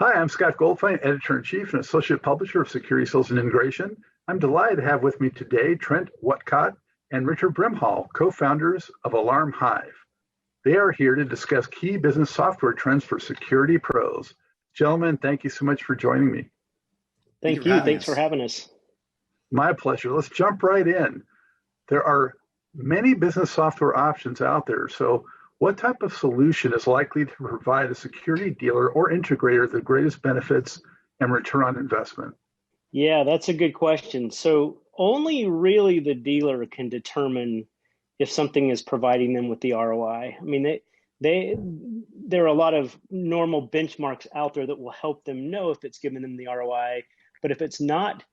Hi, I'm Scott Goldfein, Editor-in-Chief and Associate Publisher of Security Sales and Integration. I'm delighted to have with me today Trent Whatcott and Richard Brimhall, co-founders of Alarm Hive. They are here to discuss key business software trends for security pros. Gentlemen, thank you so much for joining me. Thank you. Thanks for having us. My pleasure. Let's jump right in. There are many business software options out there. So what type of solution is likely to provide a security dealer or integrator the greatest benefits and return on investment? Yeah, that's a good question. So only really the dealer can determine if something is providing them with the ROI. I mean, there are a lot of normal benchmarks out there that will help them know if it's giving them the ROI, but if it's not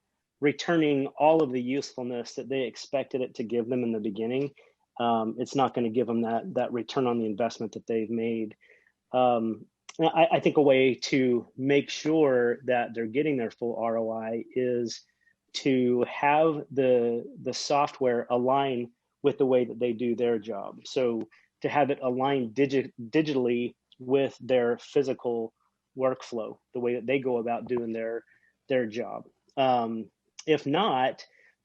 returning all of the usefulness that they expected it to give them in the beginning, it's not going to give them that return on the investment that they've made. I think a way to make sure that they're getting their full ROI is to have the software align with the way that they do their job. So to have it align digitally with their physical workflow, the way that they go about doing their job. If not,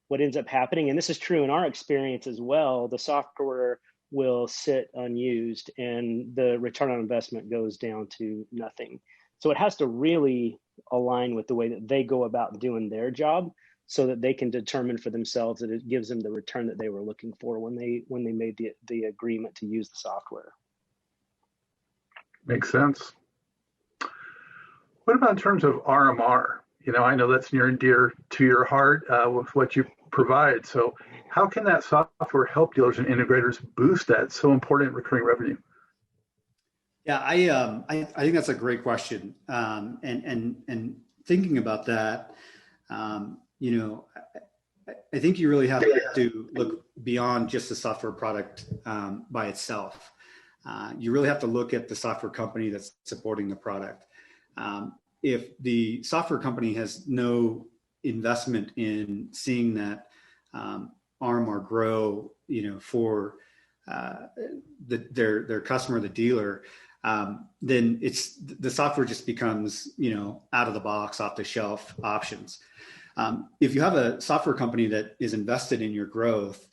what ends up happening, and this is true in our experience as well, the software will sit unused and the return on investment goes down to nothing. So it has to really align with the way that they go about doing their job so that they can determine for themselves that it gives them the return that they were looking for when they made the agreement to use the software. Makes sense. What about in terms of RMR? I know that's near and dear to your heart with what you provide. So how can that software help dealers and integrators boost that so important recurring revenue? Yeah, I think that's a great question. And thinking about that, I think you really have to look beyond just the software product by itself. You really have to look at the software company that's supporting the product. If the software company has no investment in seeing that RMR grow, for their customer, the dealer, then the software just becomes, out of the box, off the shelf options. If you have a software company that is invested in your growth,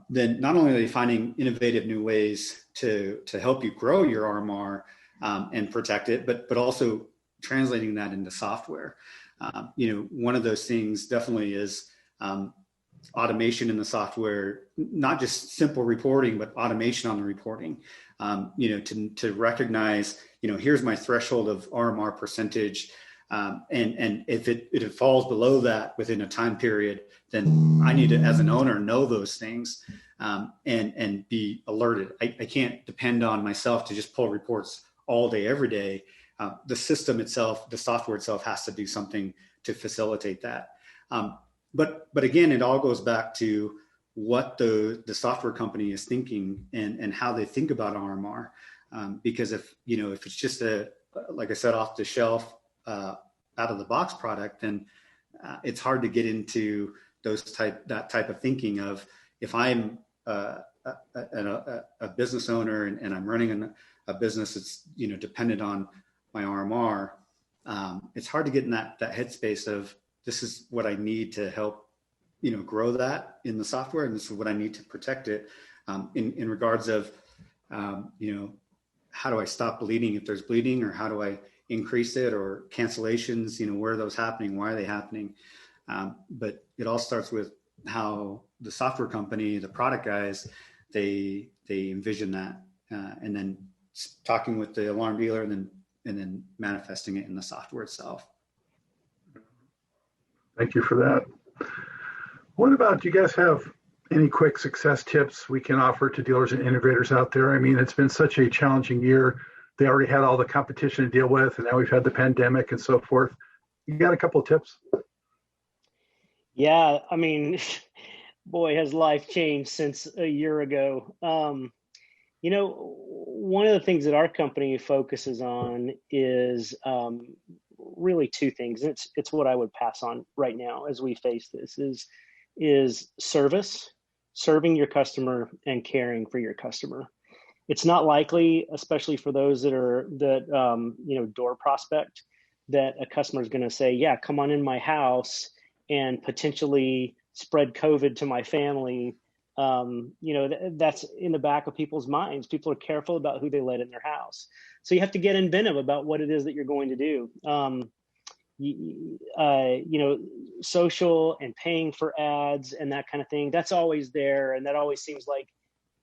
then not only are they finding innovative new ways to help you grow your RMR and protect it, but also translating that into software. One of those things definitely is automation in the software, not just simple reporting, but automation on the reporting, to recognize, here's my threshold of RMR percentage. And if it falls below that within a time period, then I need to, as an owner, know those things and be alerted. I can't depend on myself to just pull reports all day, every day. The system itself, the software itself has to do something to facilitate that. But again, it all goes back to what the software company is thinking and how they think about RMR. Because if it's just like I said, off the shelf, out of the box product, then it's hard to get into that type of thinking of, if I'm a business owner and I'm running a business that's dependent on my RMR, it's hard to get in that headspace of, this is what I need to help grow that in the software, and this is what I need to protect it in regards of how do I stop bleeding if there's bleeding, or how do I increase it, or cancellations, where are those happening, why are they happening? But it all starts with how the software company, the product guys, they envision that, and then talking with the alarm dealer, and then manifesting it in the software itself. Thank you for that. What about, do you guys have any quick success tips we can offer to dealers and integrators out there? I mean, it's been such a challenging year. They already had all the competition to deal with, and now we've had the pandemic and so forth. You got a couple of tips? Yeah, I mean, boy, has life changed since a year ago. One of the things that our company focuses on is really two things. It's what I would pass on right now as we face this is serving your customer and caring for your customer. It's not likely, especially for those that door prospect, that a customer is going to say, yeah, come on in my house and potentially spread COVID to my family. That's in the back of people's minds. People are careful about who they let in their house. So you have to get inventive about what it is that you're going to do. Social and paying for ads and that kind of thing, that's always there. And that always seems like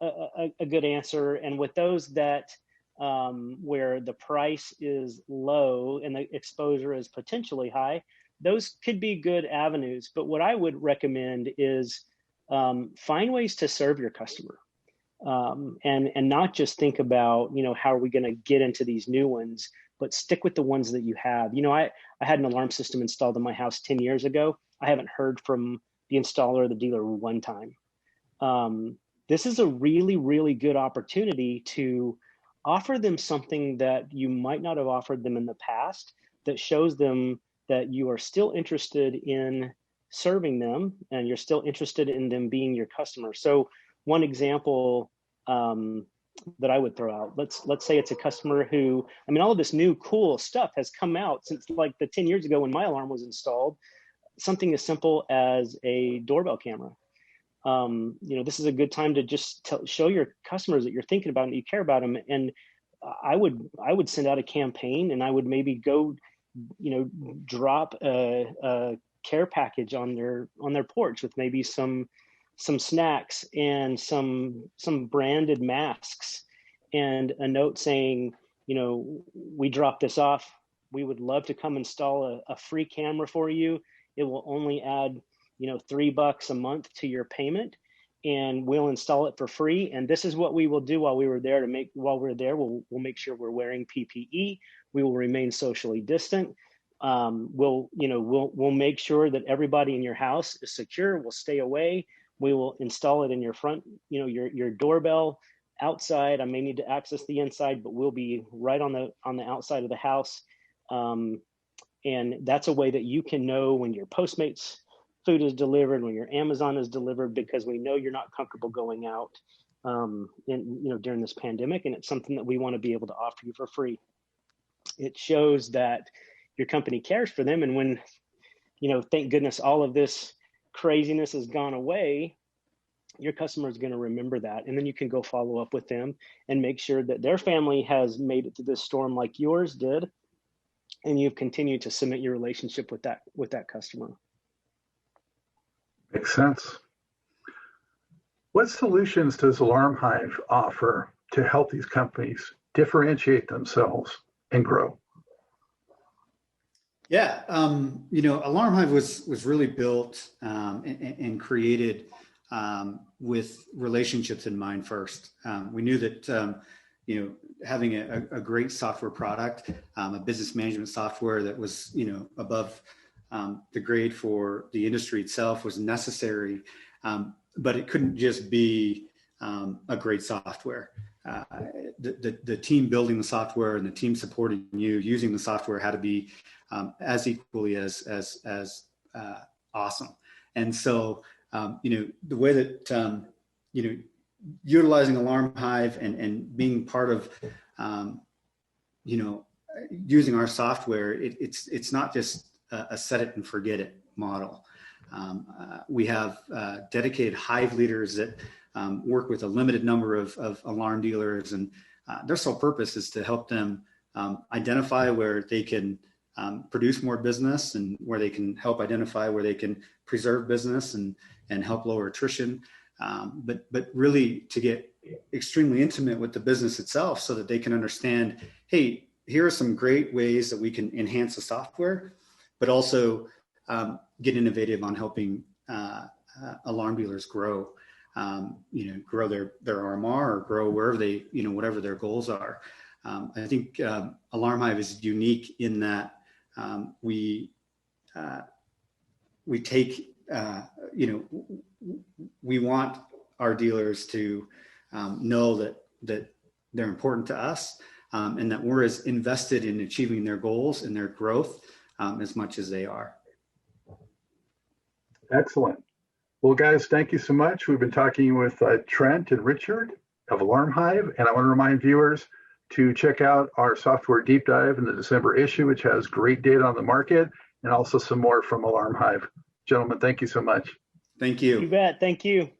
a good answer. And with those that where the price is low and the exposure is potentially high, those could be good avenues. But what I would recommend is find ways to serve your customer, and not just think about, how are we going to get into these new ones, but stick with the ones that you have. I had an alarm system installed in my house 10 years ago. I haven't heard from the installer or the dealer one time. This is a really, really good opportunity to offer them something that you might not have offered them in the past, that shows them that you are still interested in serving them and you're still interested in them being your customer. So one example that I would throw out, let's say it's a customer who, all of this new cool stuff has come out since like the 10 years ago when my alarm was installed. Something as simple as a doorbell camera. This is a good time to just show your customers that you're thinking about them, that you care about them. And I would send out a campaign, and I would maybe go, drop a care package on their porch with maybe some snacks and some branded masks and a note saying, we dropped this off. We would love to come install a free camera for you. It will only add, $3 a month to your payment, and we'll install it for free. And this is what we will do while we're there. We'll make sure we're wearing PPE. We will remain socially distant. We'll make sure that everybody in your house is secure. We'll stay away. We will install it in your front, your doorbell outside. I may need to access the inside, but we'll be right on the outside of the house. And that's a way that you can know when your Postmates food is delivered, when your Amazon is delivered, because we know you're not comfortable going out during this pandemic. And it's something that we want to be able to offer you for free. It shows that your company cares for them. And when, thank goodness all of this craziness has gone away, your customer is going to remember that. And then you can go follow up with them and make sure that their family has made it through this storm like yours did. And you've continued to cement your relationship with that customer. Makes sense. What solutions does Alarm Hive offer to help these companies differentiate themselves and grow? Yeah, Alarm Hive was really built and created with relationships in mind first. We knew that having a great software product, a business management software that was above the grade for the industry itself was necessary, but it couldn't just be a great software. The team building the software and the team supporting you using the software had to be as equally as awesome. And so the way that utilizing Alarm Hive and being part of using our software, it's not just a set it and forget it model. We have dedicated Hive leaders that work with a limited number of alarm dealers, and their sole purpose is to help them identify where they can produce more business, and where they can help identify where they can preserve business and help lower attrition. But really to get extremely intimate with the business itself so that they can understand, hey, here are some great ways that we can enhance the software, but also get innovative on helping alarm dealers grow, grow their RMR or grow wherever they, whatever their goals are. I think Alarm Hive is unique in that we take, we want our dealers to know that they're important to us, and that we're as invested in achieving their goals and their growth as much as they are. Excellent. Well, guys, thank you so much. We've been talking with Trent and Richard of Alarm Hive, and I want to remind viewers to check out our software deep dive in the December issue, which has great data on the market and also some more from Alarm Hive. Gentlemen, thank you so much. Thank you. You bet. Thank you.